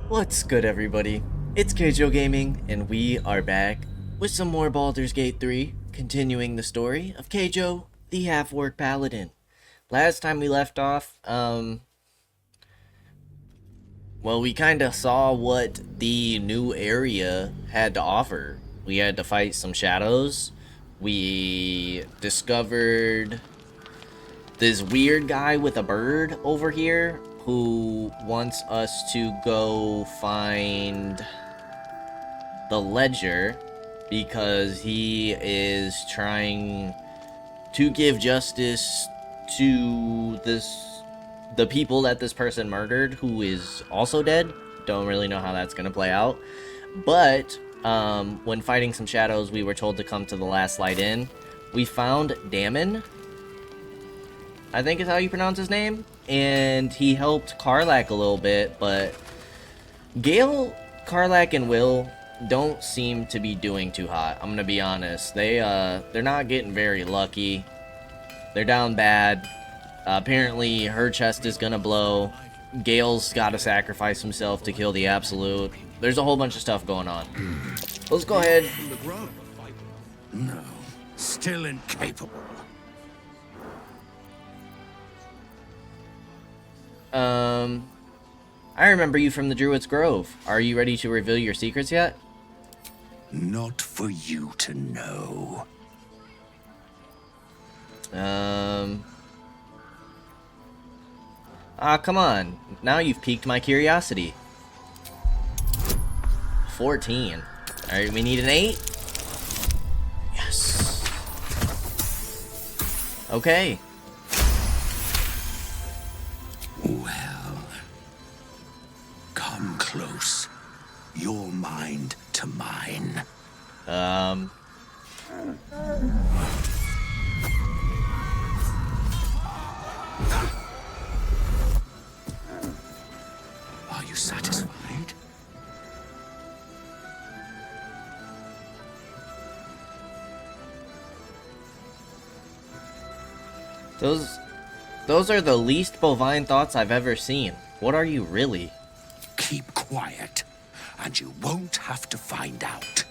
What's good, everybody? It's Kaige-O Gaming, and we are back with some more Baldur's Gate 3, continuing the story of Kaige-O, the half-orc paladin. Last time we left off, well, we kind of saw what the new area had to offer. We had to fight some shadows. We discovered this weird guy with a bird over here who wants us to go find the ledger because he is trying to give justice to the people that this person murdered, who is also dead. Don't really know how that's gonna play out, but when fighting some shadows, we were told to come to the Last Light Inn. We found Damon, I think is how you pronounce his name, and he helped Karlak a little bit, but Gale, Karlak, and Will don't seem to be doing too hot. I'm gonna be honest. They're not getting very lucky. They're down bad. Apparently, her chest is gonna blow. Gale's gotta sacrifice himself to kill the Absolute. There's a whole bunch of stuff going on. Let's go ahead. No, still incapable. I remember you from the Druid's Grove. Are you ready to reveal your secrets yet? Not for you to know. Come on. Now you've piqued my curiosity. 14. Alright, we need an 8. Yes. Okay. Well, come close. Your mind to mine. Are you satisfied? Those are the least bovine thoughts I've ever seen. What are you really? Keep quiet, and you won't have to find out.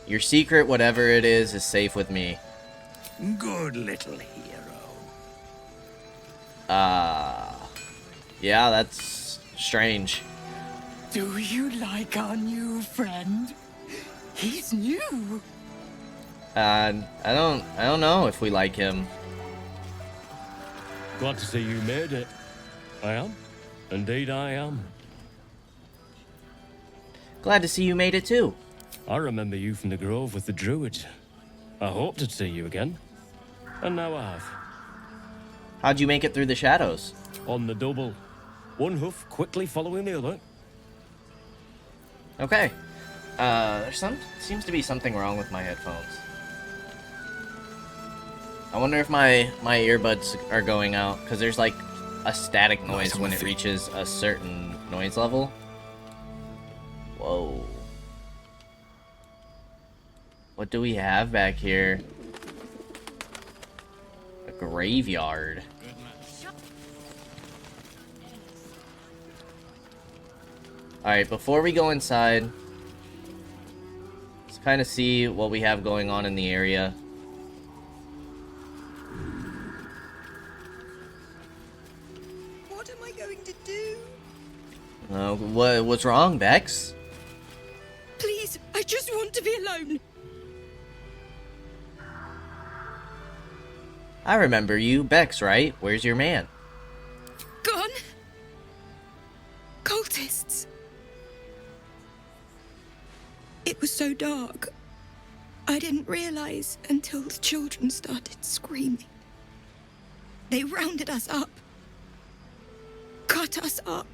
Your secret, whatever it is safe with me. Good little hero. Yeah, that's strange. Do you like our new friend? He's new. I don't know if we like him. Glad to see you made it. I am. Indeed I am. Glad to see you made it too. I remember you from the Grove with the Druids. I hoped to see you again. And now I have. How'd you make it through the shadows? On the double. One hoof quickly following the other. Okay. Seems to be something wrong with my headphones. I wonder if my earbuds are going out, because there's like a static noise when it reaches a certain noise level. Whoa. What do we have back here? A graveyard. Alright, before we go inside, let's kind of see what we have going on in the area. What am I going to do? What's wrong, Bex? Please, I just want to be alone. I remember you, Bex, right? Where's your man? Gone? Cultists. It was so dark. I didn't realize until the children started screaming. They rounded us up. Cut us up.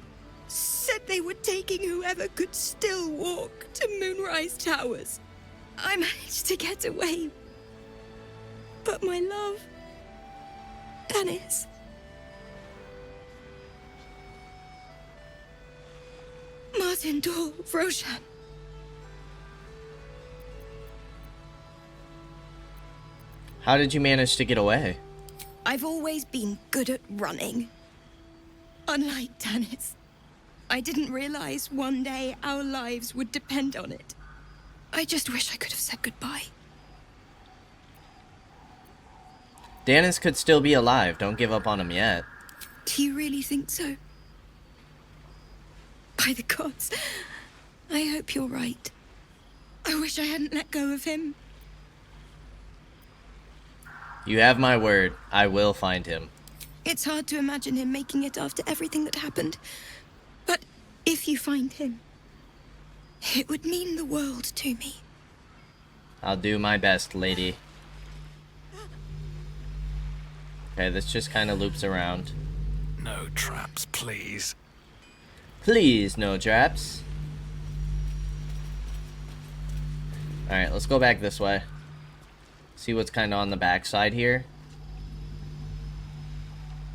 Said they were taking whoever could still walk to Moonrise Towers. I managed to get away. But my love, Dennis, Martin, Dol, Roshan. How did you manage to get away? I've always been good at running. Unlike Dennis, I didn't realize one day our lives would depend on it. I just wish I could have said goodbye. Dennis could still be alive. Don't give up on him yet. Do you really think so? By the gods, I hope you're right. I wish I hadn't let go of him. You have my word. I will find him. It's hard to imagine him making it after everything that happened. But if you find him, it would mean the world to me. I'll do my best, lady. Okay, this just kind of loops around. No traps, please. Please, no traps. Alright, let's go back this way. See what's kind of on the backside here.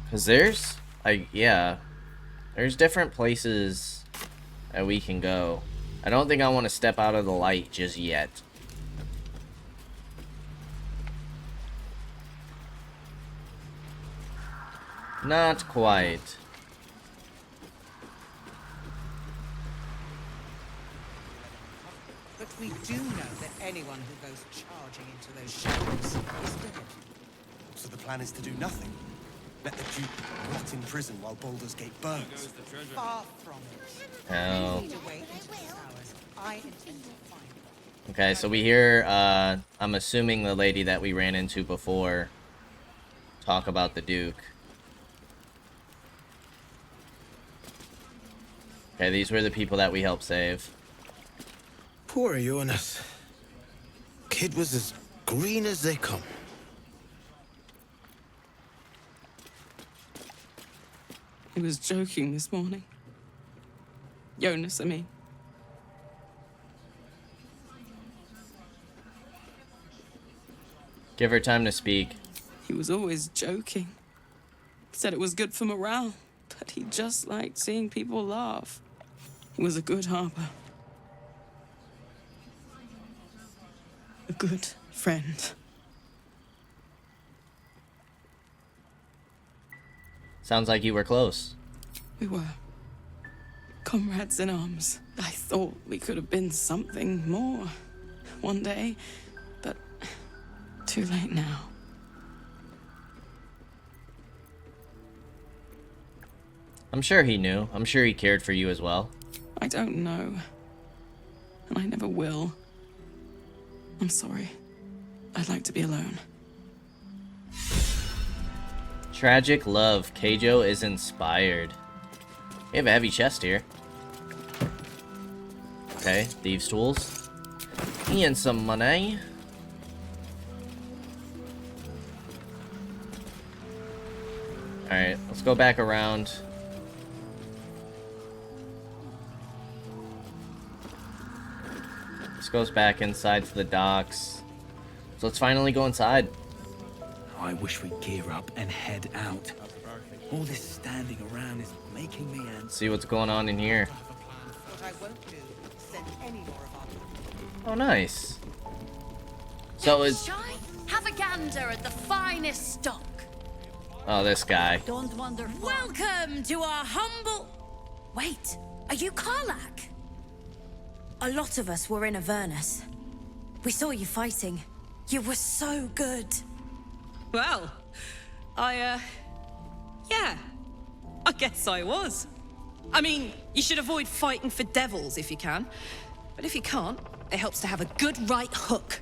Because there's, there's different places that we can go. I don't think I want to step out of the light just yet. Not quite. But we do know that anyone who goes charging into those shadows is dead. So the plan is to do nothing? Let the Duke rot in prison while Baldur's Gate burns? Far from it. Oh. We need a way into the towers. I intend to find it. Okay, so we hear, I'm assuming the lady that we ran into before talk about the Duke. Okay, these were the people that we helped save. Poor Jonas. Kid was as green as they come. He was joking this morning. Jonas, I mean. Give her time to speak. He was always joking. He said it was good for morale, but he just liked seeing people laugh. He was a good harper. A good friend. Sounds like you were close. We were. Comrades in arms. I thought we could have been something more one day, but too late now. I'm sure he knew. I'm sure he cared for you as well. I don't know. And I never will. I'm sorry. I'd like to be alone. Tragic love. Kaige-O is inspired. We have a heavy chest here. Okay, thieves' tools. And some money. Alright, let's go back around. This goes back inside to the docks. So let's finally go inside. I wish we'd gear up and head out. All this standing around is making me antsy. See what's going on in here. What I won't do is send any more of our Oh, nice. So is... Shy? Have a gander at the finest stock. Oh, this guy. Don't wonder. Welcome to our humble... Wait, are you Karlach? A lot of us were in Avernus. We saw you fighting. You were so good. Well, yeah, I guess I was. I mean, you should avoid fighting for devils if you can. But if you can't, it helps to have a good right hook.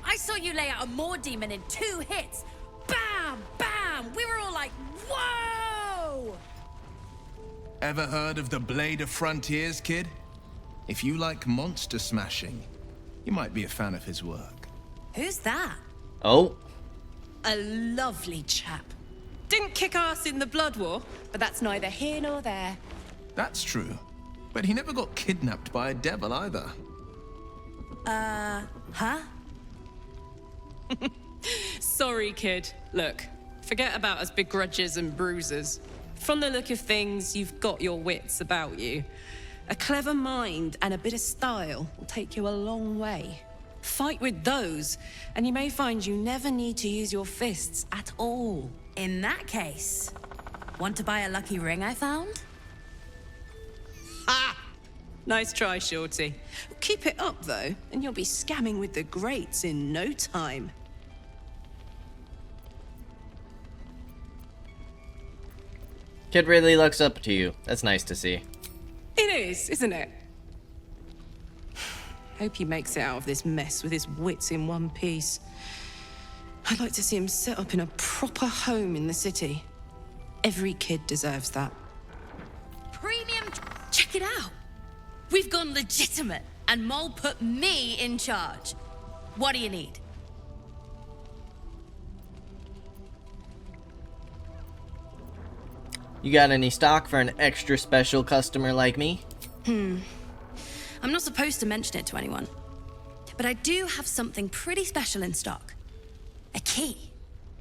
I saw you lay out a Moor demon in 2 hits. Bam! Bam! We were all like, whoa! Ever heard of the Blade of Frontiers, kid? If you like monster smashing, you might be a fan of his work. Who's that? Oh. A lovely chap. Didn't kick ass in the Blood War, but that's neither here nor there. That's true. But he never got kidnapped by a devil either. Huh? Sorry, kid. Look, forget about us begrudges and bruisers. From the look of things, you've got your wits about you. A clever mind and a bit of style will take you a long way. Fight with those, and you may find you never need to use your fists at all. In that case, want to buy a lucky ring I found? Ha! Nice try, Shorty. Keep it up, though, and you'll be scamming with the greats in no time. Kid really looks up to you. That's nice to see. It is, isn't it? Hope he makes it out of this mess with his wits in one piece. I'd like to see him set up in a proper home in the city. Every kid deserves that. Premium. Check it out. We've gone legitimate, and Mole put me in charge. What do you need? You got any stock for an extra special customer like me? I'm not supposed to mention it to anyone, but I do have something pretty special in stock. A key.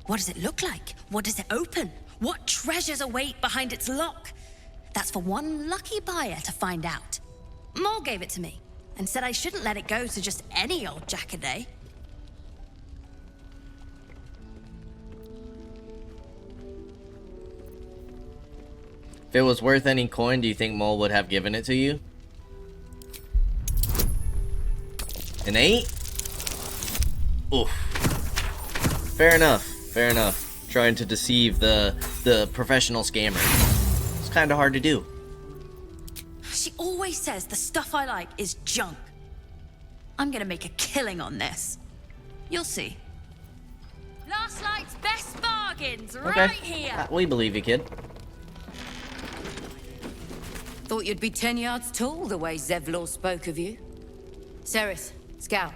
What does it look like? What does it open? What treasures await behind its lock? That's for one lucky buyer to find out. Mole gave it to me and said I shouldn't let it go to just any old jackaday. If it was worth any coin, do you think Mole would have given it to you? An 8? Oof. Fair enough. Fair enough. Trying to deceive the professional scammer. It's kind of hard to do. She always says the stuff I like is junk. I'm gonna make a killing on this. You'll see. Last night's best bargains right here. We believe you, kid. Thought you'd be 10 yards tall the way Zevlor spoke of you. Cerith, Scout.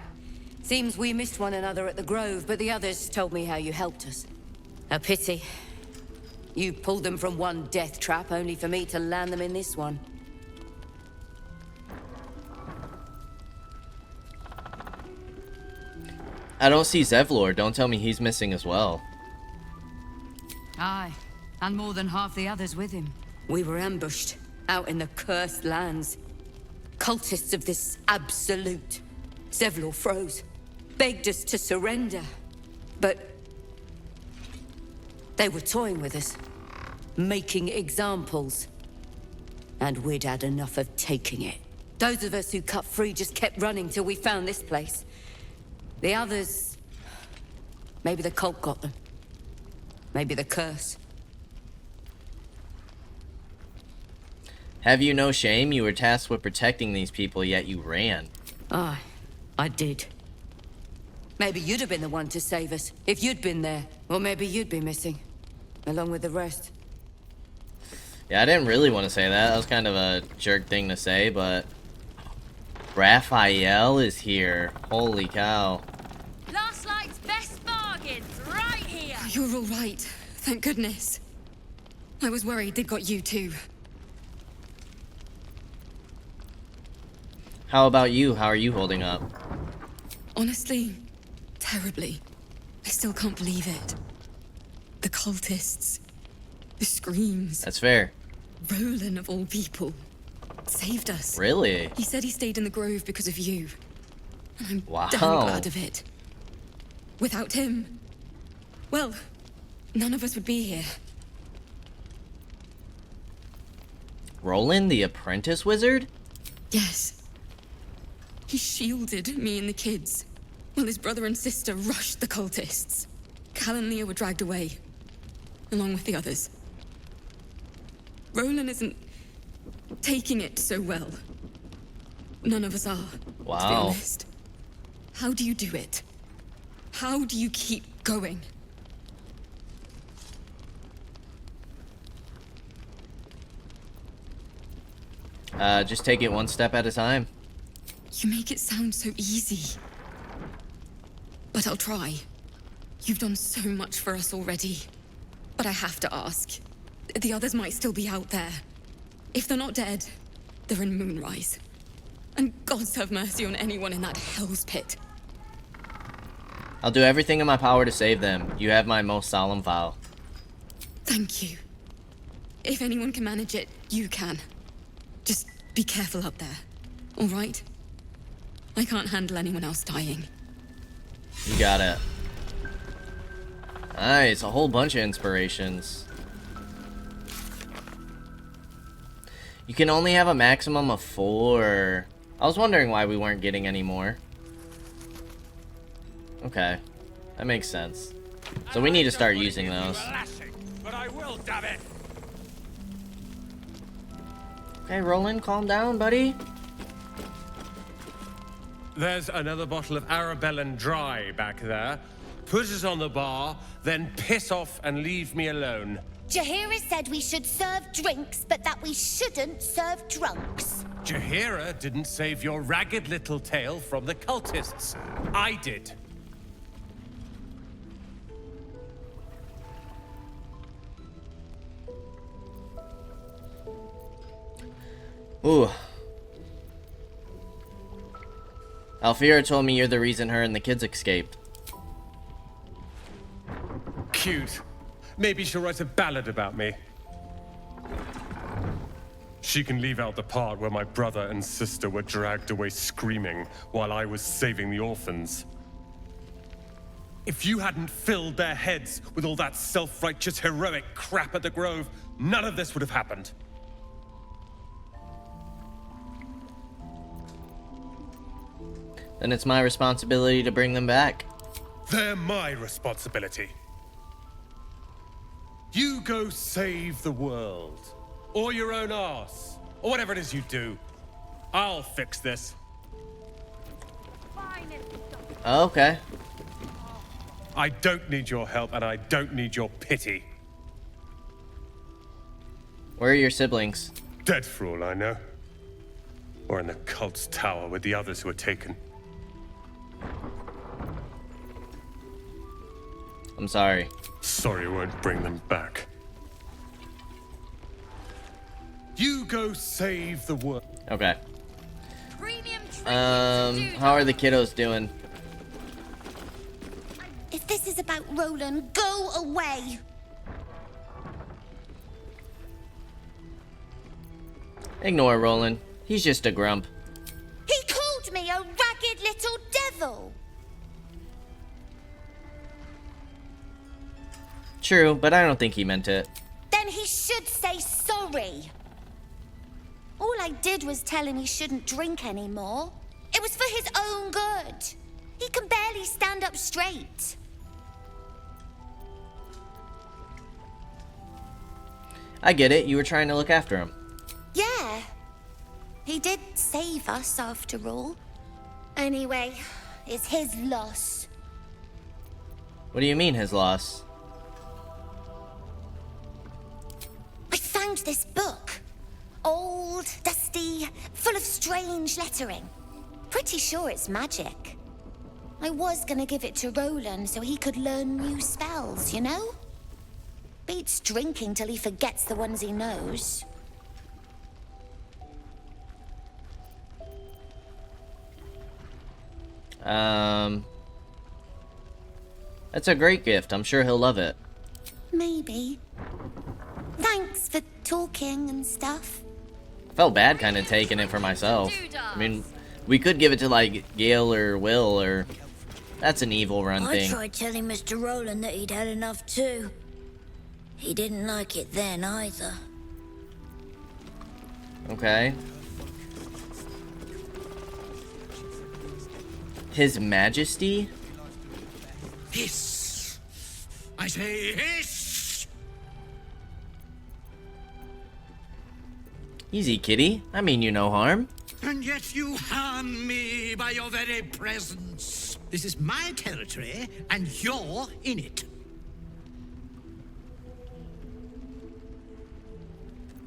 Seems we missed one another at the Grove, but the others told me how you helped us. A pity. You pulled them from one death trap, only for me to land them in this one. I don't see Zevlor. Don't tell me he's missing as well. Aye, and more than half the others with him. We were ambushed, out in the cursed lands. Cultists of this absolute. Zevlor froze, begged us to surrender. But they were toying with us, making examples. And we'd had enough of taking it. Those of us who cut free just kept running till we found this place. The others... maybe the cult got them. Maybe the curse. Have you no shame? You were tasked with protecting these people, yet you ran. Aye, I did. Maybe you'd have been the one to save us, if you'd been there. Or maybe you'd be missing, along with the rest. Yeah, I didn't really want to say that. That was kind of a jerk thing to say, but... Raphael is here. Holy cow. Last night's best bargains right here. You're all right. Thank goodness. I was worried they'd got you too. How about you? How are you holding up? Honestly, terribly. I still can't believe it. The cultists. The screams. That's fair. Roland, of all people, saved us. Really? He said he stayed in the Grove because of you. And I'm Wow. damn glad of it. Without him, well, none of us would be here. Roland, the apprentice wizard? Yes. He shielded me and the kids, while his brother and sister rushed the cultists. Cal and Leah were dragged away, along with the others. Roland isn't taking it so well. None of us are, to be Wow. honest. How do you do it? How do you keep going? Just take it one step at a time. You make it sound so easy. But I'll try. You've done so much for us already. But I have to ask. The others might still be out there. If they're not dead, they're in Moonrise. And gods have mercy on anyone in that hell's pit. I'll do everything in my power to save them. You have my most solemn vow. Thank you. If anyone can manage it, you can. Just be careful up there, all right? I can't handle anyone else dying. You got it. Nice, a whole bunch of inspirations. You can only have a maximum of 4. I was wondering why we weren't getting any more. Okay, that makes sense. So we need to start using those. But I will, damn it. Okay, Roland, calm down, buddy. There's another bottle of Arabellan Dry back there. Put it on the bar, then piss off and leave me alone. Jaheira said we should serve drinks, but that we shouldn't serve drunks. Jaheira didn't save your ragged little tail from the cultists. I did. Ooh. Alfira told me you're the reason her and the kids escaped. Cute. Maybe she'll write a ballad about me. She can leave out the part where my brother and sister were dragged away screaming while I was saving the orphans. If you hadn't filled their heads with all that self-righteous heroic crap at the Grove, none of this would have happened. Then it's my responsibility to bring them back. They're my responsibility. You go save the world. Or your own arse. Or whatever it is you do. I'll fix this. Okay. I don't need your help, and I don't need your pity. Where are your siblings? Dead for all I know. Or in the cult's tower with the others who were taken. I'm sorry. Sorry won't bring them back. You go save the world. Okay. How are the kiddos doing? If this is about Roland, go away. Ignore Roland. He's just a grump. He called me a ragged little devil. True, but I don't think he meant it. Then he should say sorry. All I did was tell him he shouldn't drink anymore. It was for his own good. He can barely stand up straight. I get it. You were trying to look after him. Yeah. He did save us after all. Anyway, it's his loss. What do you mean, his loss? I found this book. Old, dusty, full of strange lettering. Pretty sure it's magic. I was gonna give it to Roland so he could learn new spells, you know? Beats drinking till he forgets the ones he knows. That's a great gift. I'm sure he'll love it. Maybe. Thanks for talking and stuff. I felt bad kind of taking it for myself. I mean, we could give it to, like, Gale or Will, or... That's an evil run thing. I tried telling Mr. Roland that he'd had enough too. He didn't like it then either. Okay. His Majesty? Hiss! I say hiss! Easy, kitty. I mean you no harm. And yet you harm me by your very presence. This is my territory, and you're in it.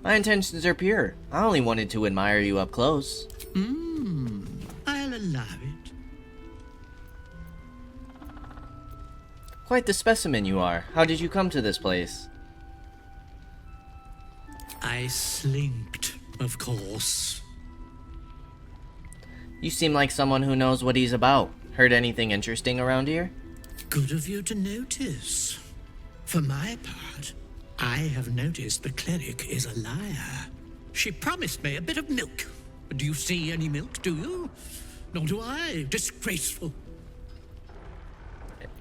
My intentions are pure. I only wanted to admire you up close. I'll allow it. Quite the specimen you are. How did you come to this place? I slinked, of course. You seem like someone who knows what he's about. Heard anything interesting around here? Good of you to notice. For my part, I have noticed the cleric is a liar. She promised me a bit of milk. Do you see any milk, do you? Nor do I. Disgraceful.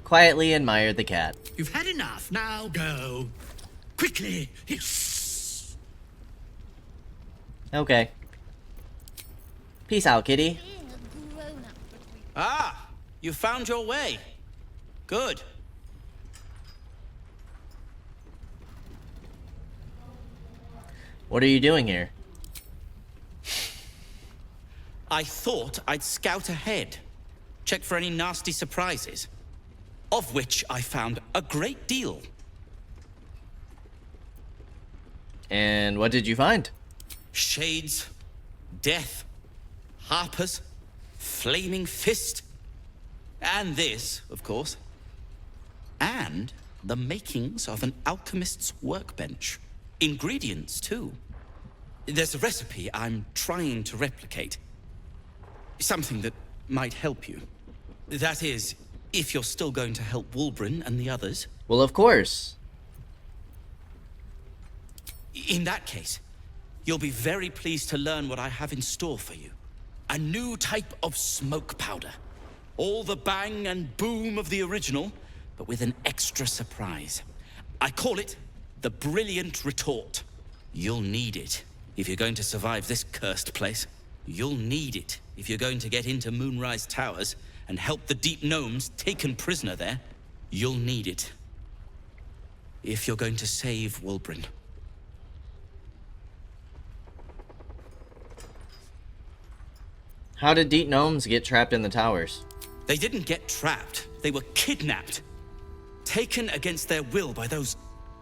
quietly admire the cat. You've had enough. Now go. Quickly. Hiss. Okay. Peace out, kitty. Ah, you found your way. Good. What are you doing here? I thought I'd scout ahead, check for any nasty surprises, of which I found a great deal. And what did you find? Shades, death, harpers, flaming fist, and this, of course, and the makings of an alchemist's workbench. Ingredients, too. There's a recipe I'm trying to replicate. Something that might help you. That is, if you're still going to help Wulbren and the others. Well, of course. In that case, you'll be very pleased to learn what I have in store for you. A new type of smoke powder. All the bang and boom of the original, but with an extra surprise. I call it the Brilliant Retort. You'll need it if you're going to survive this cursed place. You'll need it if you're going to get into Moonrise Towers and help the Deep Gnomes taken prisoner there. You'll need it if you're going to save Wulbren. How did Deep Gnomes get trapped in the towers? They didn't get trapped. They were kidnapped. Taken against their will by those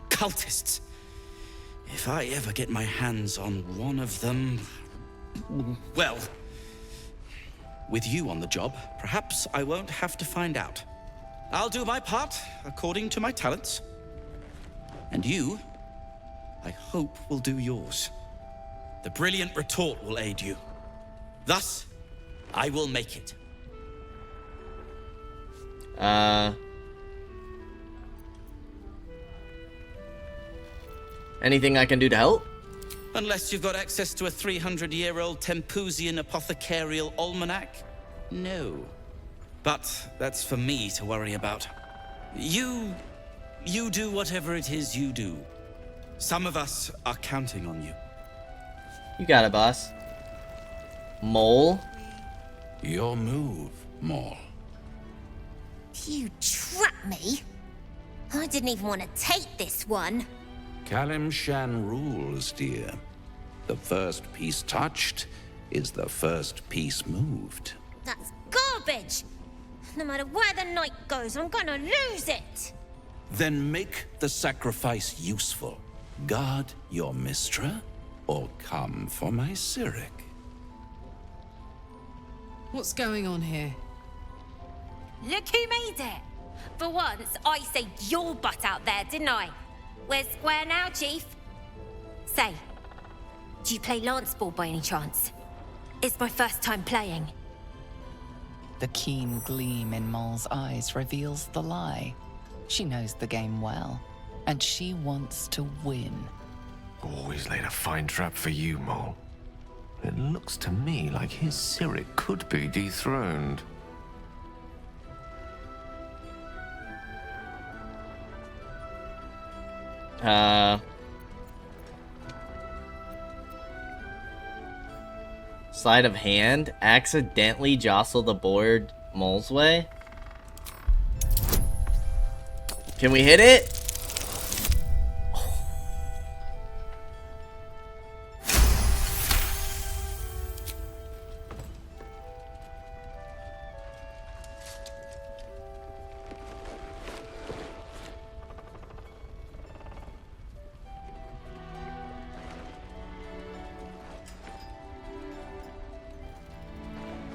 cultists. If I ever get my hands on one of them... well... with you on the job, perhaps I won't have to find out. I'll do my part, according to my talents. And you, I hope, will do yours. The Brilliant Retort will aid you. Thus, I will make it. Anything I can do to help? Unless you've got access to a 300-year-old Tempusian apothecarial almanac? No. But that's for me to worry about. You do whatever it is you do. Some of us are counting on you. You got it, boss. Mole? Your move, Mole. You trapped me? I didn't even want to take this one. Kalimshan rules, dear. The first piece touched is the first piece moved. That's garbage! No matter where the night goes, I'm gonna lose it! Then make the sacrifice useful. Guard your Mistra, or come for my Cyric. What's going on here? Look who made it! For once, I saved your butt out there, didn't I? We're square now, Chief. Say, do you play lance ball by any chance? It's my first time playing. The keen gleam in Mole's eyes reveals the lie. She knows the game well, and she wants to win. Always laid a fine trap for you, Mole. It looks to me like his Cyric could be dethroned. Sleight of hand? Accidentally jostle the board Mole's way? Can we hit it?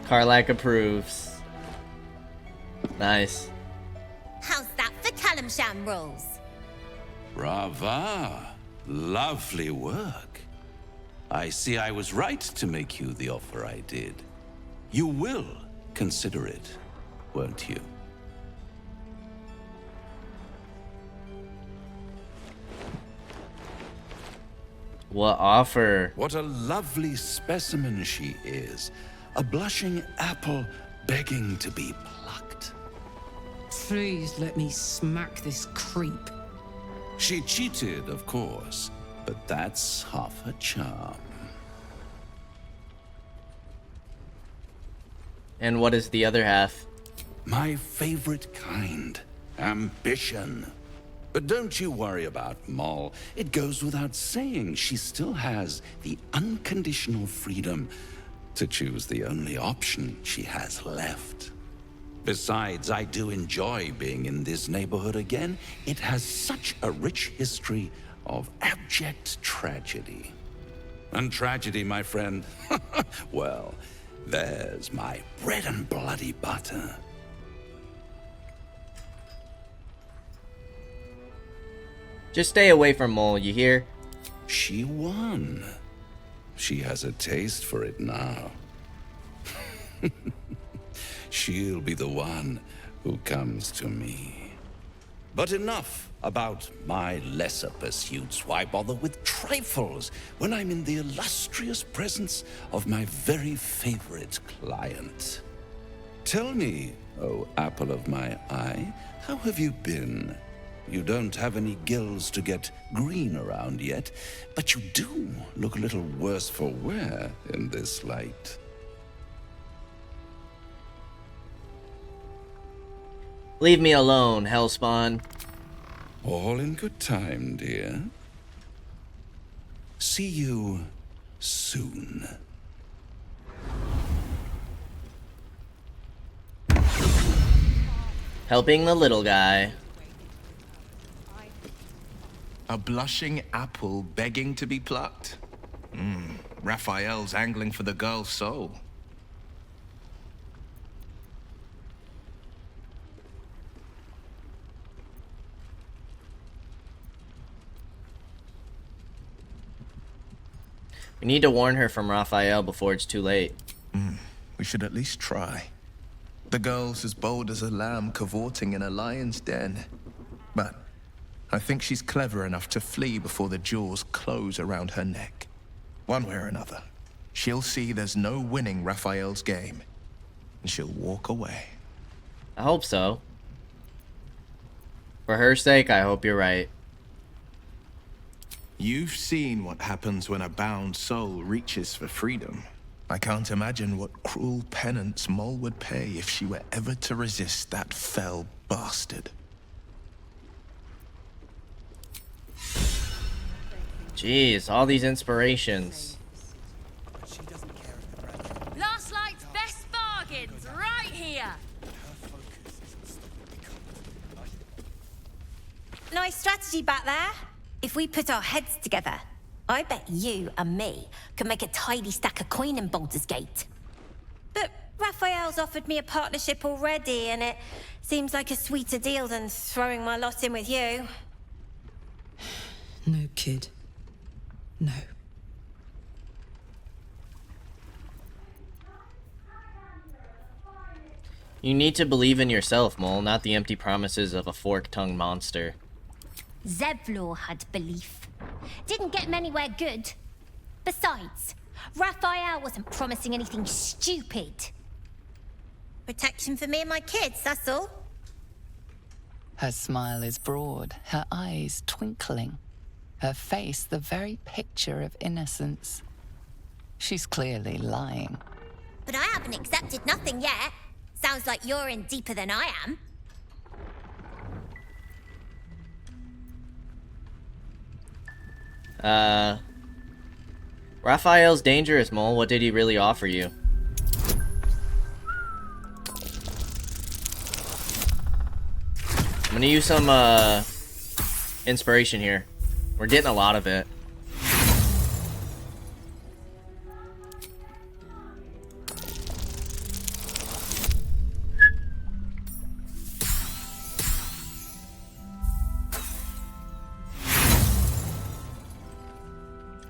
Karlak approves. Nice. How's that for Kalimshan rules? Brava. Lovely work. I see I was right to make you the offer I did. You will consider it, won't you? What offer? What a lovely specimen she is. A blushing apple begging to be plucked. Please let me smack this creep. She cheated, of course, but that's half her charm. And what is the other half? My favorite kind. Ambition. But don't you worry about Moll. It goes without saying she still has the unconditional freedom to choose the only option she has left. Besides, I do enjoy being in this neighborhood again. It has such a rich history of abject tragedy. And tragedy, my friend, well, there's my bread and bloody butter. Just stay away from Moll, you hear? She won. She has a taste for it now. She'll be the one who comes to me. But enough about my lesser pursuits. Why bother with trifles when I'm in the illustrious presence of my very favorite client? Tell me, oh apple of my eye, how have you been? You don't have any gills to get green around yet, but you do look a little worse for wear in this light. Leave me alone, Hellspawn. All in good time, dear. See you soon. Helping the little guy. A blushing apple begging to be plucked? Raphael's angling for the girl's soul. We need to warn her from Raphael before it's too late. We should at least try. The girl's as bold as a lamb cavorting in a lion's den. But I think she's clever enough to flee before the jaws close around her neck. One way or another, she'll see there's no winning Raphael's game, and she'll walk away. I hope so. For her sake, I hope you're right. You've seen what happens when a bound soul reaches for freedom. I can't imagine what cruel penance Moll would pay if she were ever to resist that fell bastard. Jeez, all these inspirations. Last Light's best bargains, right here. Nice strategy back there. If we put our heads together, I bet you and me could make a tidy stack of coin in Baldur's Gate. But Raphael's offered me a partnership already, and it seems like a sweeter deal than throwing my lot in with you. No, kid. No. You need to believe in yourself, Moll, not the empty promises of a fork-tongued monster. Zevlor had belief. Didn't get him anywhere good. Besides, Raphael wasn't promising anything stupid. Protection for me and my kids, that's all. Her smile is broad, her eyes twinkling, her face the very picture of innocence. She's clearly lying. But I haven't accepted nothing yet. Sounds like you're in deeper than I am. Raphael's dangerous, Moll. What did he really offer you? I'm gonna use some, inspiration here. We're getting a lot of it.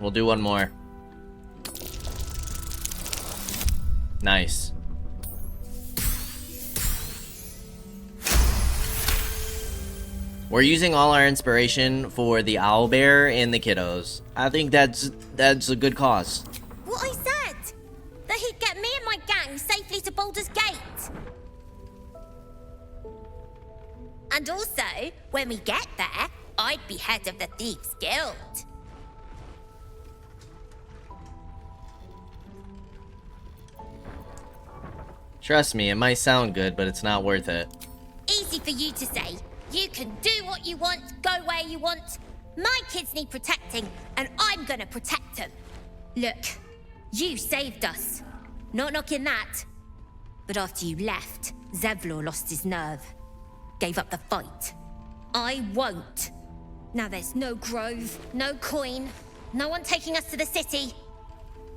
We'll do one more. Nice. We're using all our inspiration for the owlbear and the kiddos. I think that's a good cause. What I said! That he'd get me and my gang safely to Baldur's Gate! And also, when we get there, I'd be head of the Thieves' Guild. Trust me, it might sound good, but it's not worth it. Easy for you to say. You can do what you want, go where you want. My kids need protecting, and I'm gonna protect them. Look, you saved us. Not knocking that. But after you left, Zevlor lost his nerve. Gave up the fight. I won't. Now there's no grove, no coin, no one taking us to the city.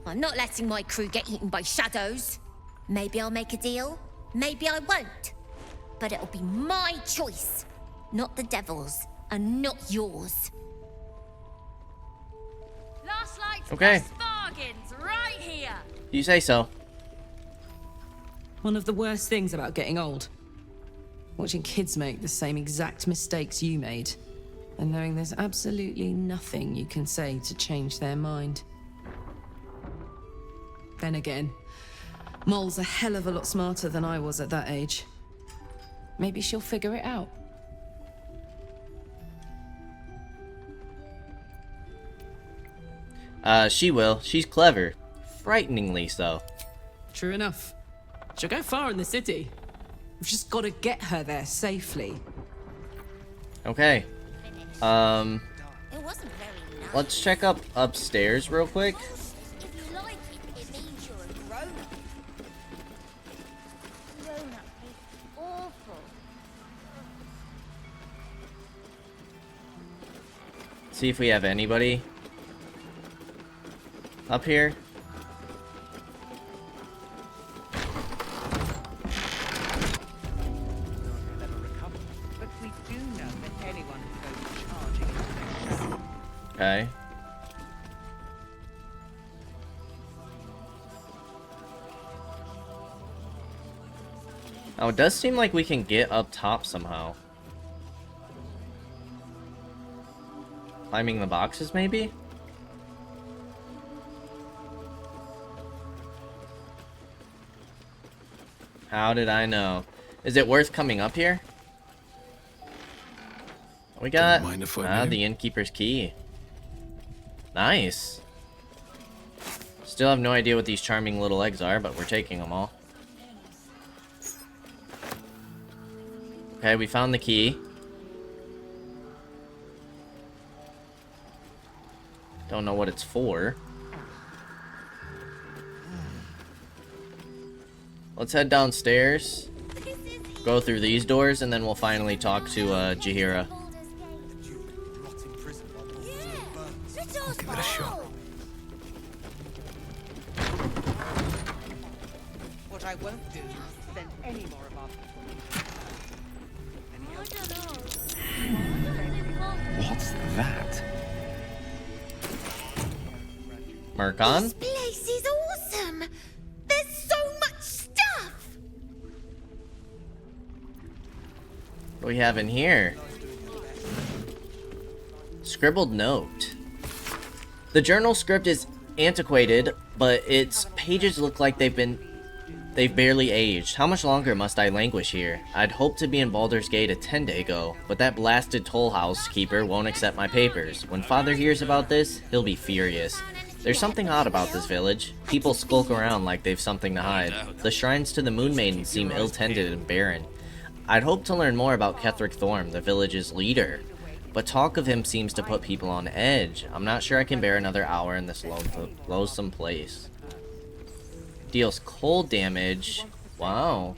I'm not letting my crew get eaten by shadows. Maybe I'll make a deal, maybe I won't. But it'll be my choice, not the devil's, and not yours. Last night's Okay. best bargains right here. You say so. One of the worst things about getting old. Watching kids make the same exact mistakes you made. And knowing there's absolutely nothing you can say to change their mind. Then again, Mole's a hell of a lot smarter than I was at that age. Maybe she'll figure it out. She will. She's clever. Frighteningly so. True enough. She'll go far in the city. We've just got to get her there safely. Okay. It wasn't very nice. Let's check up upstairs real quick. If you like it, it means you're a grown-up. Grown-up is awful. See if we have anybody up here. But we do know that anyone who goes charging into those Okay. Oh, it does seem like we can get up top somehow. Climbing the boxes, maybe? How did I know? Is it worth coming up here? We got the innkeeper's key. Nice. Still have no idea what these charming little eggs are, but we're taking them all. Okay, we found the key. Don't know what it's for. Let's head downstairs. Go through these doors, and then we'll finally talk to Jaheira. Give it a shot. What I won't do is send any more of our What's that? Mercon? This place is awesome. There's so much stuff. What do we have in here? Scribbled note. The journal script is antiquated, but its pages look like they've barely aged. How much longer must I languish here? I'd hoped to be in Baldur's Gate a 10-day ago, but that blasted toll house keeper won't accept my papers. When Father hears about this, he'll be furious. There's something odd about this village. People skulk around like they've something to hide. The shrines to the Moon Maiden seem ill-tended and barren. I'd hoped to learn more about Ketheric Thorm, the village's leader, but talk of him seems to put people on edge. I'm not sure I can bear another hour in this loathsome place. Deals cold damage. Wow.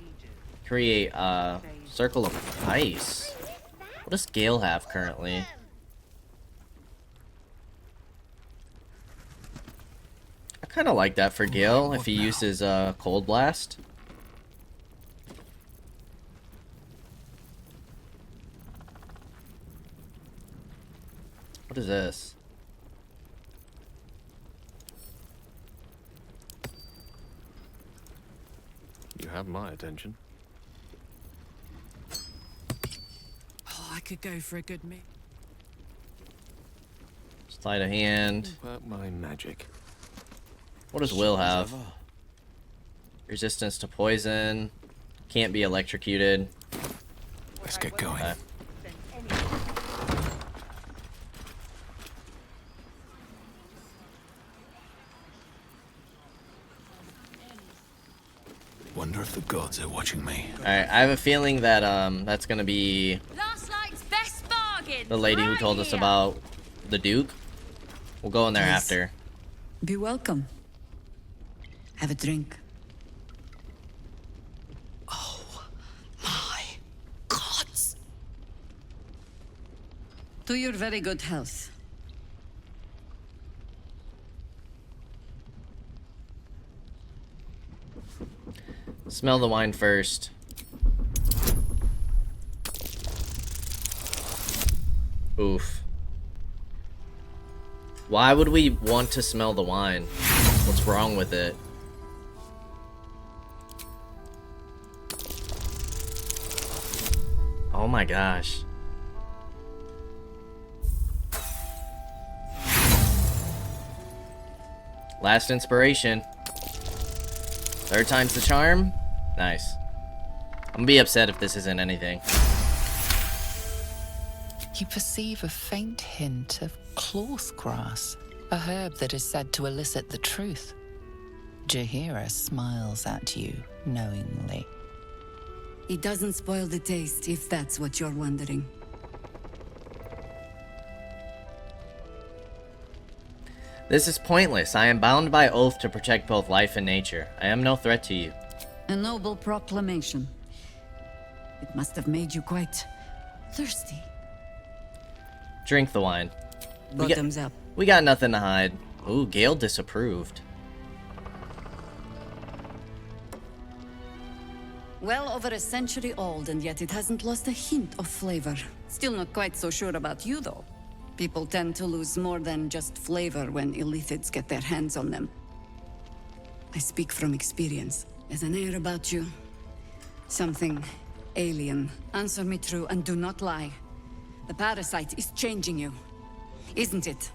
Create a circle of ice. What does Gale have currently? I kind of like that for Gale if he uses Cold Blast. What is this? You have my attention. Oh, I could go for a good meal. Sleight of hand. Work my magic. What does Will have? Resistance to poison. Can't be electrocuted. Let's get going. Wonder if the gods are watching me. Alright, I have a feeling that that's gonna be Last night's best bargain. the lady who told us about the Duke. We'll go in there Please. after. Be welcome. Have a drink. Gods! To your very good health. Smell the wine first. Oof. Why would we want to smell the wine? What's wrong with it? Oh my gosh. Last inspiration. Third time's the charm? Nice. I'm gonna be upset if this isn't anything. You perceive a faint hint of cloth grass, a herb that is said to elicit the truth. Jaheira smiles at you knowingly. It doesn't spoil the taste, if that's what you're wondering. This is pointless. I am bound by oath to protect both life and nature. I am no threat to you. A noble proclamation. It must have made you quite thirsty. Drink the wine. Bottoms up. We got nothing to hide. Ooh, Gale disapproved. Well over a century old, and yet it hasn't lost a hint of flavor. Still not quite so sure about you, though. People tend to lose more than just flavor when illithids get their hands on them. I speak from experience. There's an air about you. Something alien. Answer me true and do not lie. The parasite is changing you, isn't it?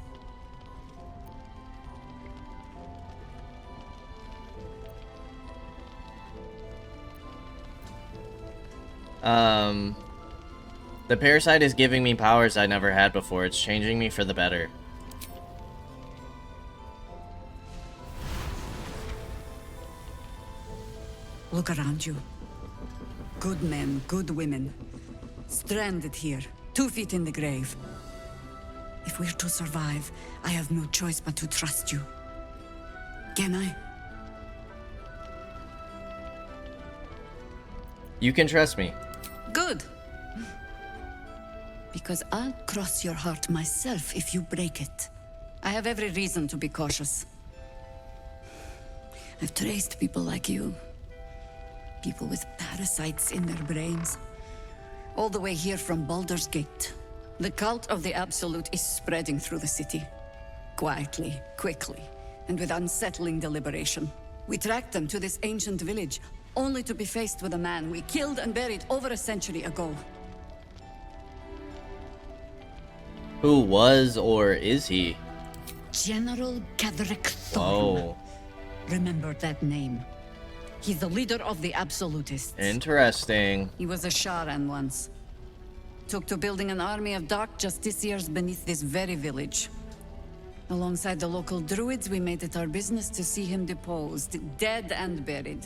The parasite is giving me powers I never had before. It's changing me for the better. Look around you. Good men, good women. Stranded here, 2 feet in the grave. If we're to survive, I have no choice but to trust you. Can I? You can trust me. Good. Because I'll cross your heart myself if you break it. I have every reason to be cautious. I've traced people like you. People with parasites in their brains. All the way here from Baldur's Gate. The cult of the Absolute is spreading through the city. Quietly, quickly, and with unsettling deliberation. We tracked them to this ancient village, only to be faced with a man we killed and buried over a century ago. Who was or is he? General Ketheric Thorn. Oh. Remember that name. He's the leader of the Absolutists. Interesting. He was a Sharan once. Took to building an army of dark justiciars beneath this very village. Alongside the local druids, we made it our business to see him deposed, dead and buried.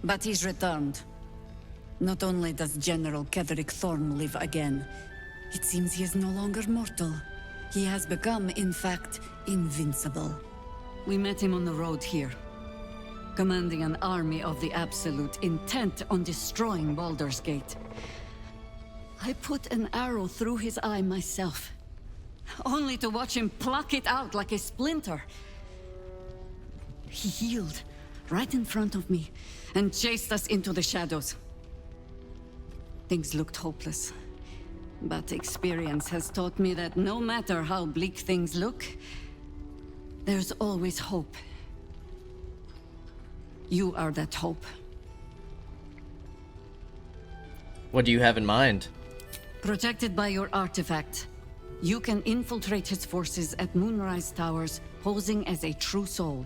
But he's returned. Not only does General Ketheric Thorn live again, it seems he is no longer mortal. He has become, in fact, invincible. We met him on the road here, commanding an army of the Absolute, intent on destroying Baldur's Gate. I put an arrow through his eye myself, only to watch him pluck it out like a splinter. He healed right in front of me and chased us into the shadows. Things looked hopeless. But experience has taught me that no matter how bleak things look, there's always hope. You are that hope. What do you have in mind? Protected by your artifact, you can infiltrate his forces at Moonrise Towers, posing as a true soul.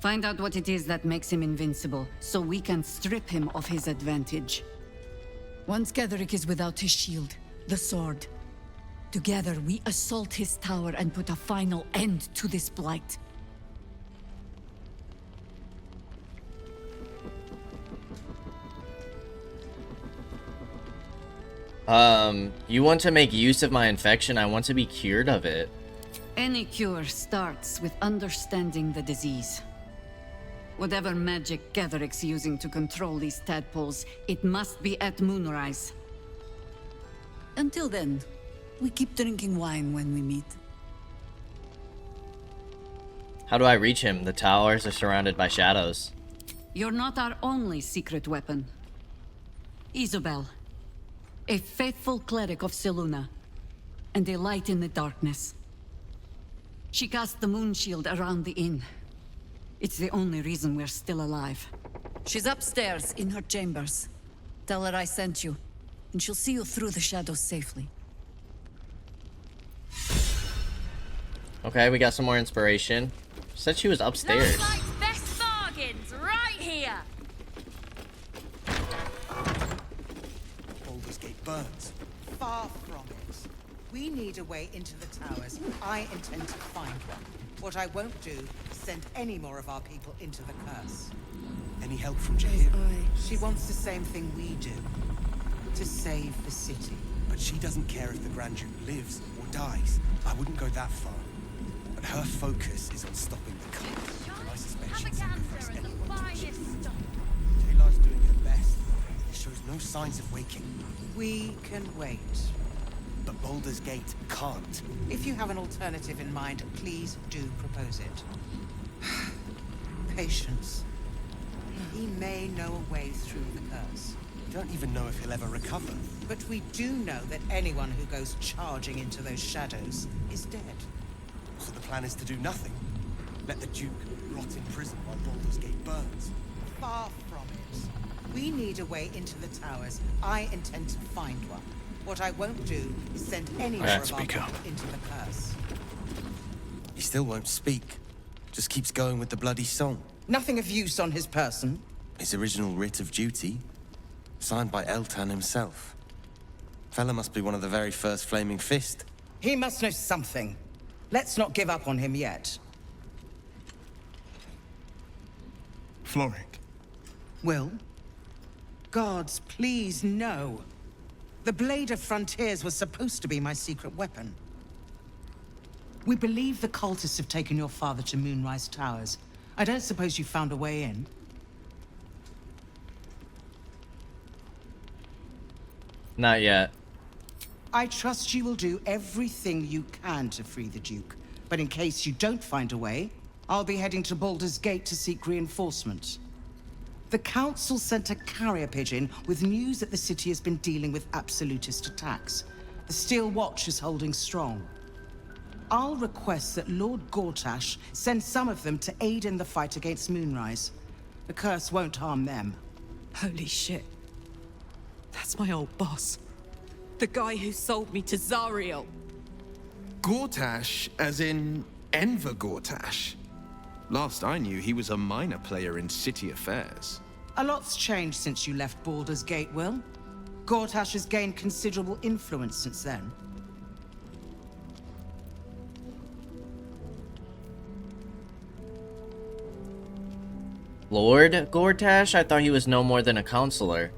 Find out what it is that makes him invincible, so we can strip him of his advantage. Once Ketheric is without his shield, the sword. Together, we assault his tower and put a final end to this blight. You want to make use of my infection? I want to be cured of it. Any cure starts with understanding the disease. Whatever magic Ketheric's using to control these tadpoles, it must be at moonrise. Until then, we keep drinking wine when we meet. How do I reach him? The towers are surrounded by shadows. You're not our only secret weapon. Isobel, a faithful cleric of Selûne, and a light in the darkness. She cast the moon shield around the inn. It's the only reason we're still alive. She's upstairs in her chambers. Tell her I sent you, and she'll see you through the shadows safely. Okay, we got some more inspiration. Said she was upstairs. Best bargains right here. Baldur's Gate burns. Far from it. We need a way into the towers. I intend to find one. What I won't do is send any more of our people into the curse. Any help from Jaheira? She wants the same thing we do. To save the city. But she doesn't care if the Grand Duke lives or dies. I wouldn't go that far. But her focus is on stopping the cult. And I suspect she'll sacrifice anyone to achieve it. Taylor's doing her best. He shows no signs of waking. We can wait. But Baldur's Gate can't. If you have an alternative in mind, please do propose it. Patience. He may know a way through the curse. We don't even know if he'll ever recover. But we do know that anyone who goes charging into those shadows is dead. So the plan is to do nothing. Let the Duke rot in prison while Baldur's Gate burns. Far from it. We need a way into the towers. I intend to find one. What I won't do is send any more of our people into the curse. He still won't speak. Just keeps going with the bloody song. Nothing of use on his person. His original writ of duty, signed by Eltan himself. Fella must be one of the very first Flaming Fist. He must know something. Let's not give up on him yet. Floric. Will? Gods, please, no. The Blade of Frontiers was supposed to be my secret weapon. We believe the cultists have taken your father to Moonrise Towers. I don't suppose you found a way in? Not yet. I trust you will do everything you can to free the Duke. But in case you don't find a way, I'll be heading to Baldur's Gate to seek reinforcements. The Council sent a carrier pigeon with news that the city has been dealing with absolutist attacks. The Steel Watch is holding strong. I'll request that Lord Gortash send some of them to aid in the fight against Moonrise. The curse won't harm them. Holy shit. That's my old boss. The guy who sold me to Zariel. Gortash, as in Enver Gortash. Last I knew, he was a minor player in city affairs. A lot's changed since you left Baldur's Gate, Will. Gortash has gained considerable influence since then. Lord Gortash? I thought he was no more than a counselor.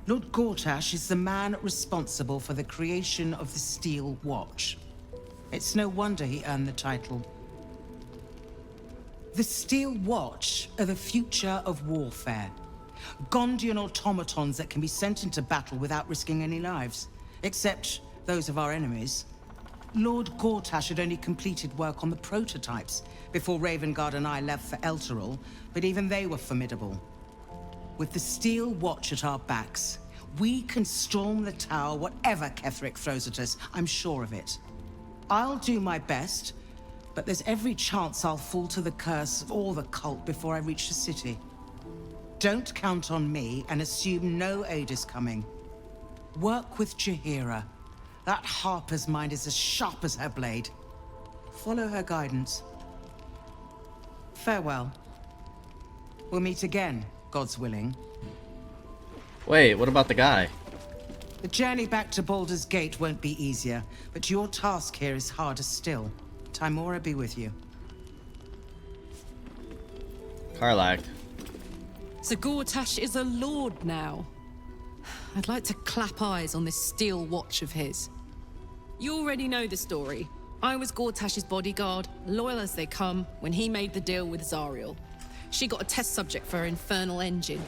Lord Gortash is the man responsible for the creation of the Steel Watch. It's no wonder he earned the title. The Steel Watch are the future of warfare. Gondian automatons that can be sent into battle without risking any lives, except those of our enemies. Lord Gortash had only completed work on the prototypes before Ravengard and I left for Elturel, but even they were formidable. With the Steel Watch at our backs, we can storm the tower whatever Ketheric throws at us, I'm sure of it. I'll do my best, but there's every chance I'll fall to the curse or the cult before I reach the city. Don't count on me and assume no aid is coming. Work with Jaheira. That Harper's mind is as sharp as her blade. Follow her guidance. Farewell. We'll meet again, God's willing. Wait, what about the guy? The journey back to Baldur's Gate won't be easier, but your task here is harder still. Timora be with you. Karlach. So Gortash is a lord now. I'd like to clap eyes on this steel watch of his. You already know the story. I was Gortash's bodyguard, loyal as they come, when he made the deal with Zariel. She got a test subject for her infernal engine.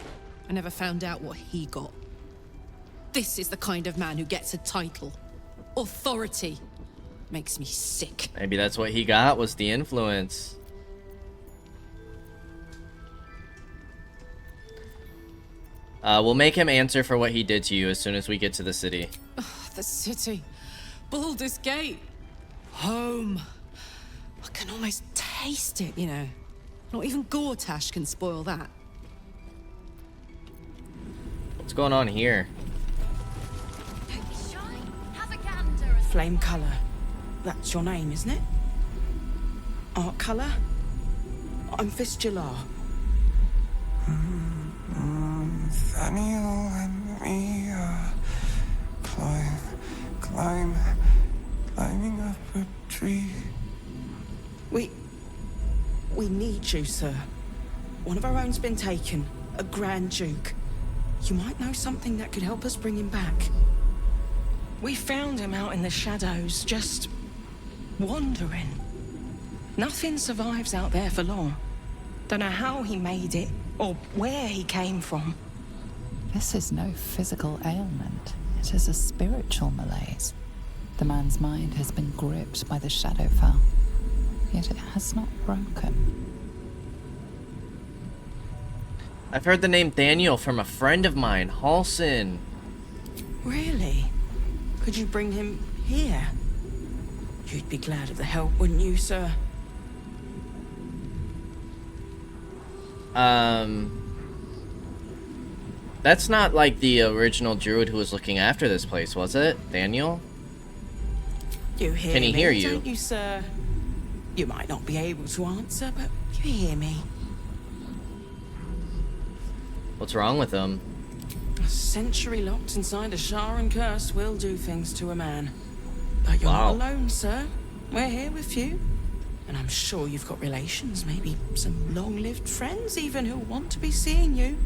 I never found out what he got. This is the kind of man who gets a title. Authority. Makes me sick. Maybe that's what he got, was the influence. We'll make him answer for what he did to you as soon as we get to the city. The city. Baldur's Gate. Home. I can almost taste it, you know. Not even Gortash can spoil that. What's going on here? Flame color. That's your name, isn't it? Art color? I'm Fistula. Nathaniel and me climbing up a tree. We need you, sir. One of our own's been taken, a Grand Duke. You might know something that could help us bring him back. We found him out in the shadows, just wandering. Nothing survives out there for long. Don't know how he made it, or where he came from. This is no physical ailment. It is a spiritual malaise. The man's mind has been gripped by the Shadowfell, yet it has not broken. I've heard the name Daniel from a friend of mine, Halsin. Really? Could you bring him here? You'd be glad of the help, wouldn't you, sir? That's not like the original druid who was looking after this place, was it? Daniel? You hear Can he me, hear you? don't you, sir? You might not be able to answer, but you hear me. What's wrong with him? A century locked inside a Sharan curse will do things to a man. But you're not alone, sir. We're here with you. And I'm sure you've got relations, maybe some long-lived friends even who want to be seeing you.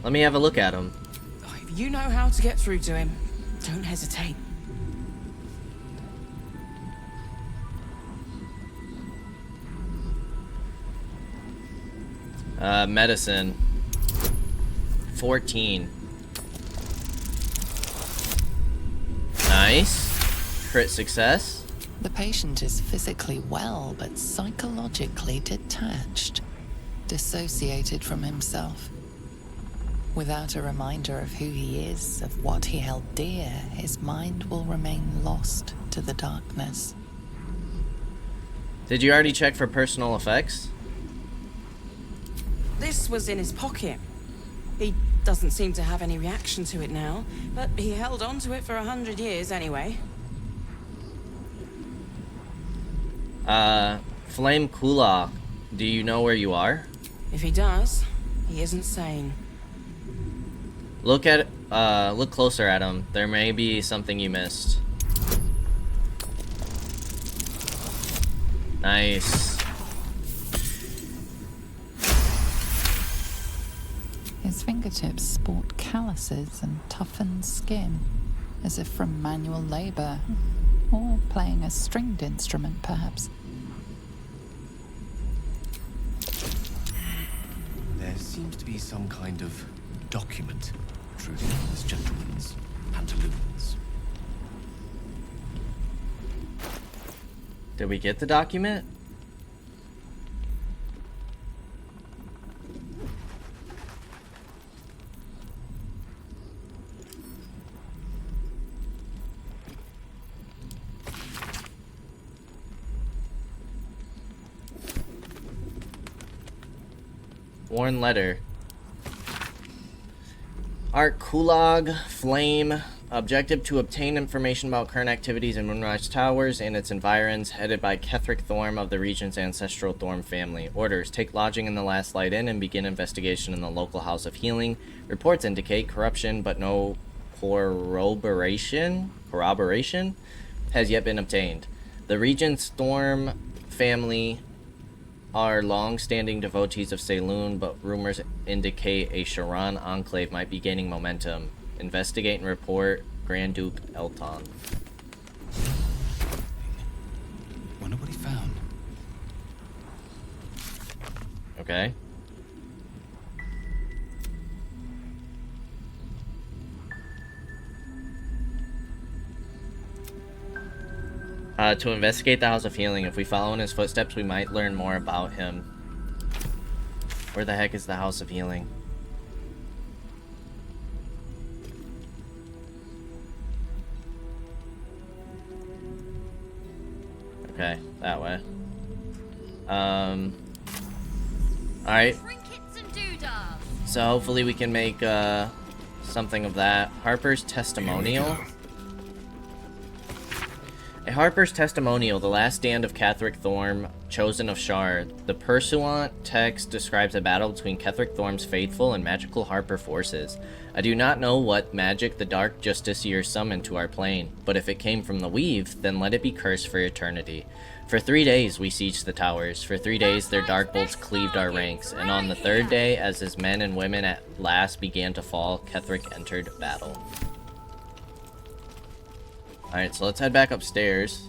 Let me have a look at him. If you know how to get through to him, don't hesitate. Medicine. 14. Nice. Crit success. The patient is physically well, but psychologically detached, dissociated from himself. Without a reminder of who he is, of what he held dear, his mind will remain lost to the darkness. Did you already check for personal effects? This was in his pocket. He doesn't seem to have any reaction to it now, but he held on to it for 100 years anyway. Flame Kulak, do you know where you are? If he does, he isn't sane. Look closer at him. There may be something you missed. Nice. His fingertips sport calluses and toughened skin, as if from manual labor, or playing a stringed instrument, perhaps. There seems to be some kind of document protruding from this gentleman's pantaloons. Did we get the document? Worn letter. Art Kulag, Flame, Objective to obtain information about current activities in Moonrise Towers and its environs, headed by Ketheric Thorm of the region's ancestral Thorm family. Orders: take lodging in the Last Light Inn and begin investigation in the local House of Healing. Reports indicate corruption, but no corroboration has yet been obtained. The region's Thorm family are long-standing devotees of Saloon, but rumors indicate a Sharan enclave might be gaining momentum. Investigate and report, Grand Duke Elton. Wonder what he found. Okay. To investigate the House of Healing. If we follow in his footsteps, we might learn more about him. Where the heck is the House of Healing? Okay, that way. Alright. So hopefully we can make something of that. Harper's testimonial. A Harper's testimonial, the last stand of Ketheric Thorm, chosen of Shard. The pursuant text describes a battle between Ketheric Thorm's faithful and magical Harper forces. I do not know what magic the Dark Justiciar summoned to our plane, but if it came from the Weave, then let it be cursed for eternity. For 3 days we sieged the towers. For 3 days their dark bolts cleaved our ranks, and on the third day, as his men and women at last began to fall, Ketheric entered battle. Alright, so let's head back upstairs.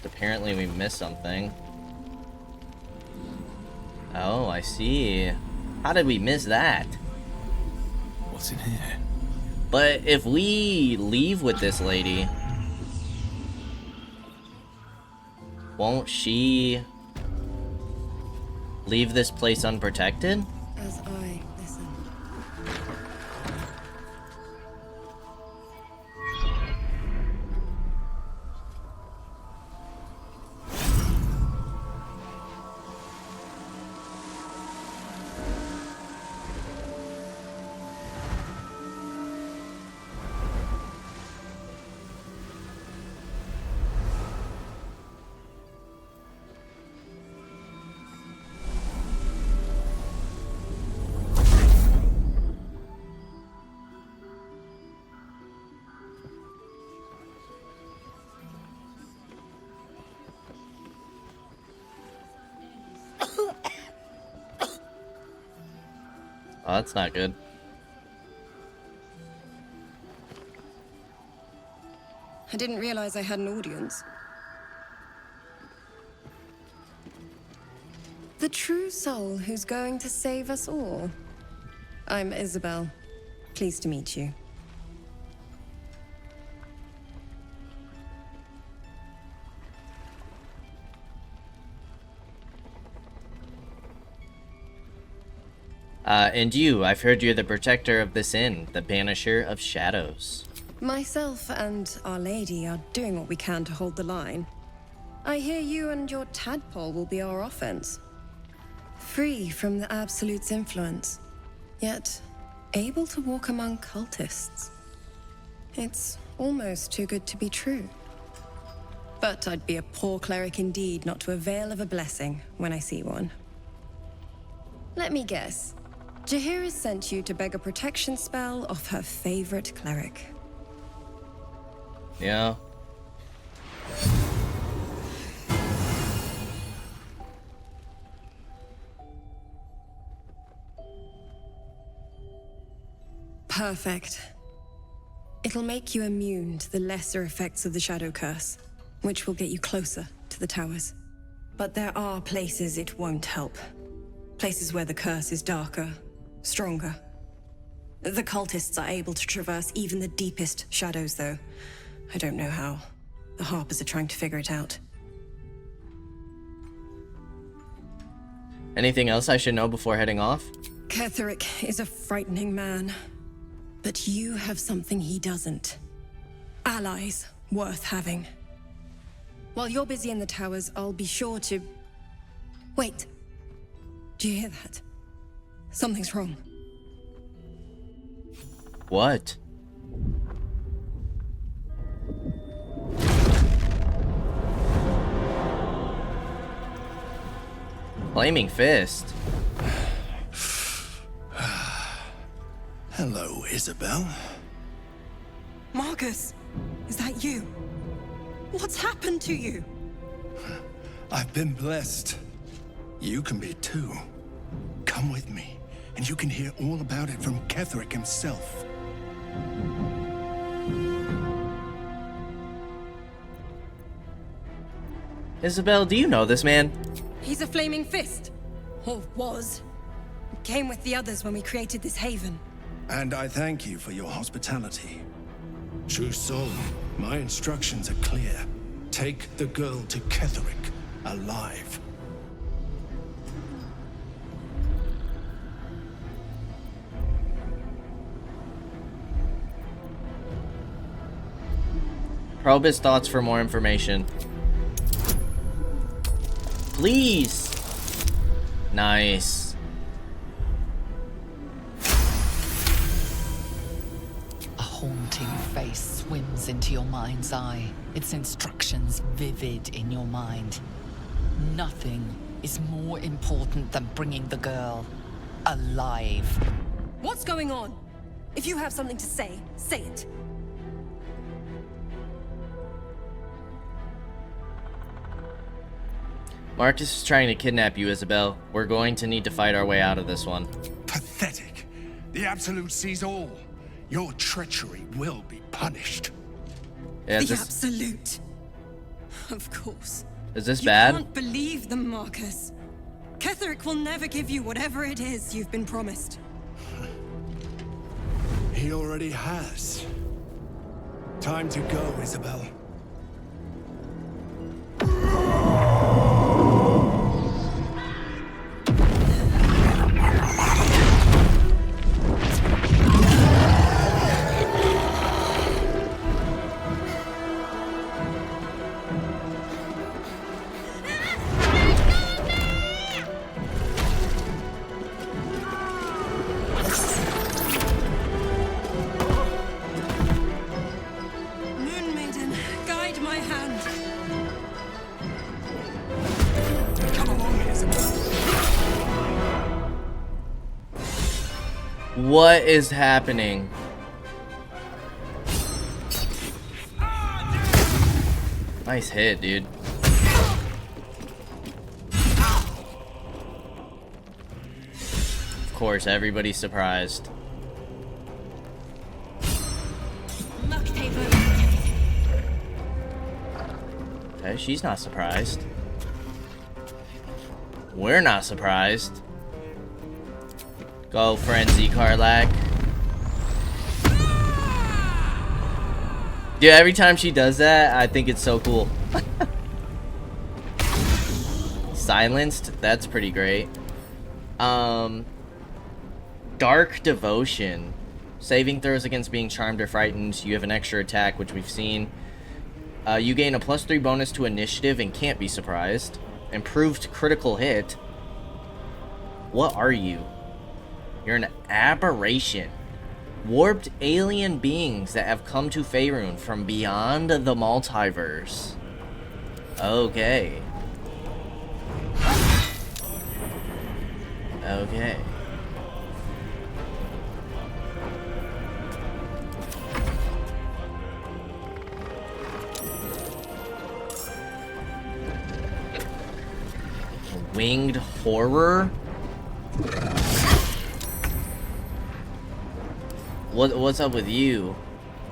Apparently we missed something. Oh, I see. How did we miss that? What's in here? But if we leave with this lady, won't she leave this place unprotected? As I listen. Oh, that's not good. I didn't realize I had an audience. The true soul who's going to save us all. I'm Isabel. Pleased to meet you. And you, I've heard you're the protector of this inn, the banisher of shadows. Myself and Our Lady are doing what we can to hold the line. I hear you and your tadpole will be our offense. Free from the Absolute's influence, yet able to walk among cultists. It's almost too good to be true. But I'd be a poor cleric indeed not to avail of a blessing when I see one. Let me guess. Jaheira sent you to beg a protection spell off her favorite cleric. Yeah. Perfect. It'll make you immune to the lesser effects of the Shadow Curse, which will get you closer to the towers. But there are places it won't help. Places where the curse is darker, stronger. The cultists are able to traverse even the deepest shadows, though. I don't know how. The Harpers are trying to figure it out. Anything else I should know before heading off? Ketheric is a frightening man. But you have something he doesn't. Allies worth having. While you're busy in the towers, I'll be sure to... Wait. Do you hear that? Something's wrong. What? Flaming fist. Hello, Isabel. Marcus, is that you? What's happened to you? I've been blessed. You can be too. Come with me, and you can hear all about it from Ketheric himself. Isabel, do you know this man? He's a flaming fist. Or was. Came with the others when we created this haven. And I thank you for your hospitality. True soul, my instructions are clear. Take the girl to Ketheric, alive. Probe his thoughts for more information. Please! Nice. A haunting face swims into your mind's eye, its instructions vivid in your mind. Nothing is more important than bringing the girl alive. What's going on? If you have something to say, say it. Marcus is trying to kidnap you, Isabel. We're going to need to fight our way out of this one. Pathetic. The Absolute sees all. Your treachery will be punished. Yeah, The Absolute. Of course. Is this You bad? can't believe them, Marcus. Ketheric will never give you whatever it is you've been promised. He already has. Time to go, Isabel. Moon Maiden, guide my hand. Come along, Isabel. What is happening? Nice hit, dude. Of course, everybody's surprised. Okay, she's not surprised. We're not surprised. Go, Frenzy Karlak. Dude, every time she does that, I think it's so cool. Silenced? That's pretty great. Dark Devotion. Saving throws against being charmed or frightened. You have an extra attack, which we've seen. You gain a +3 bonus to initiative and can't be surprised. Improved critical hit. What are you? You're an aberration. Warped alien beings that have come to Faerun from beyond the multiverse. Okay. Okay. Winged horror? What's up with you?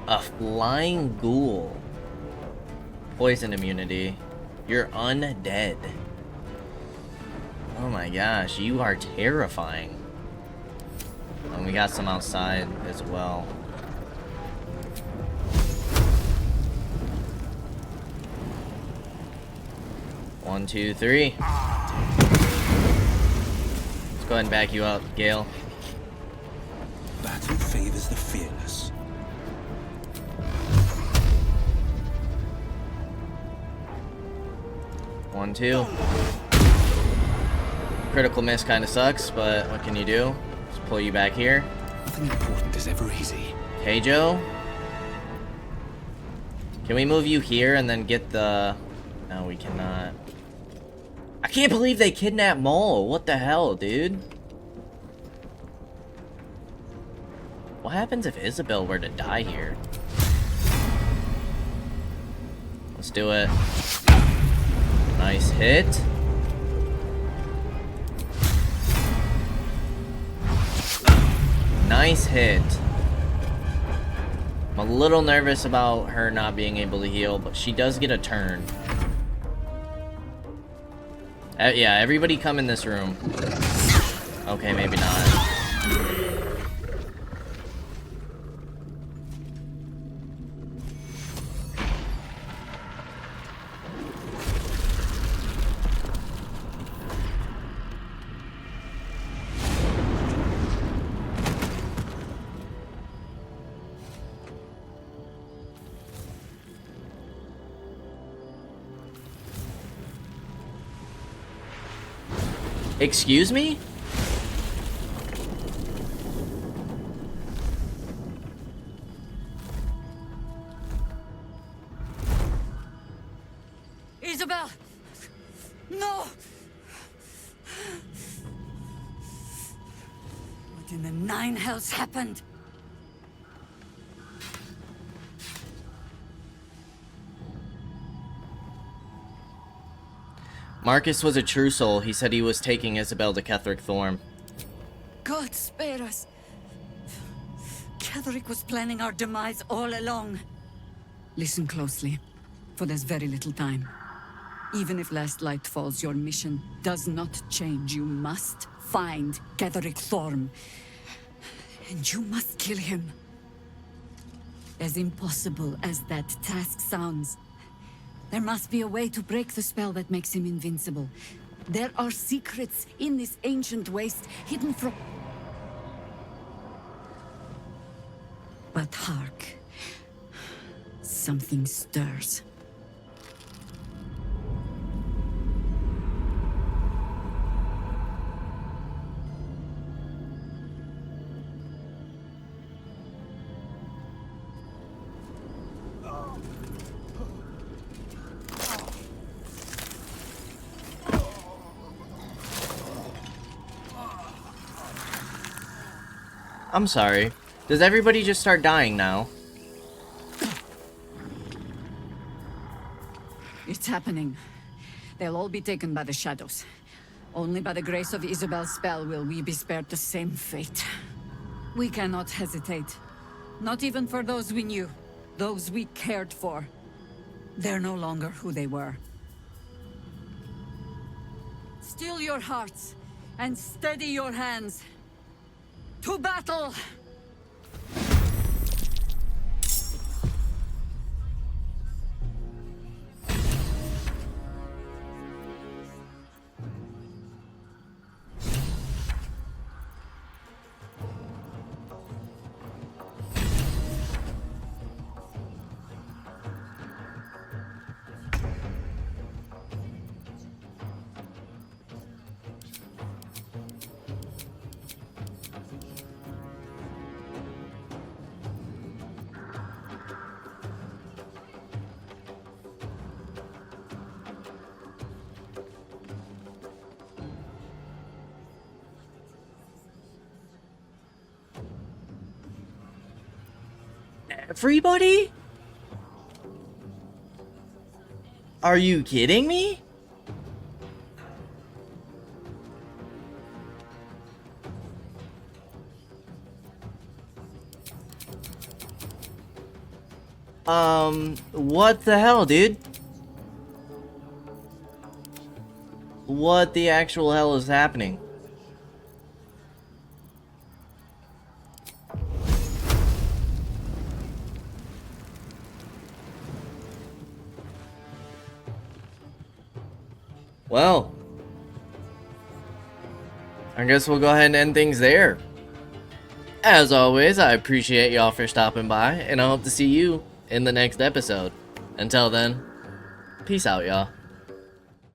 A flying ghoul. Poison immunity. You're undead. Oh my gosh, you are terrifying. And we got some outside as well. One, two, three. Let's go ahead and back you up, Gale. Battle favors the fearless. One, two. Critical miss kind of sucks, but what can you do? Just pull you back here. Nothing important is ever easy. Kaige-O? Can we move you here and then get the... No, we cannot. I can't believe they kidnapped Mole. What the hell, dude? What happens if Isabel were to die here? Let's do it. Nice hit. Nice hit. I'm a little nervous about her not being able to heal, but she does get a turn. Yeah, everybody come in this room. Okay, maybe not. Excuse me? Isabel! No! What in the nine hells happened? Marcus was a true soul. He said he was taking Isabel to Ketheric Thorm. God spare us. Ketheric was planning our demise all along. Listen closely, for there's very little time. Even if last light falls, your mission does not change. You must find Ketheric Thorm. And you must kill him. As impossible as that task sounds, there must be a way to break the spell that makes him invincible. There are secrets in this ancient waste, hidden from... But hark. Something stirs. I'm sorry. Does everybody just start dying now? It's happening. They'll all be taken by the shadows. Only by the grace of Isabel's spell will we be spared the same fate. We cannot hesitate. Not even for those we knew. Those we cared for. They're no longer who they were. Still your hearts, and steady your hands. To battle! Everybody? Are you kidding me? What the hell, dude? What the actual hell is happening? Well, I guess we'll go ahead and end things there. As always, I appreciate y'all for stopping by, and I hope to see you in the next episode. Until then, peace out, y'all.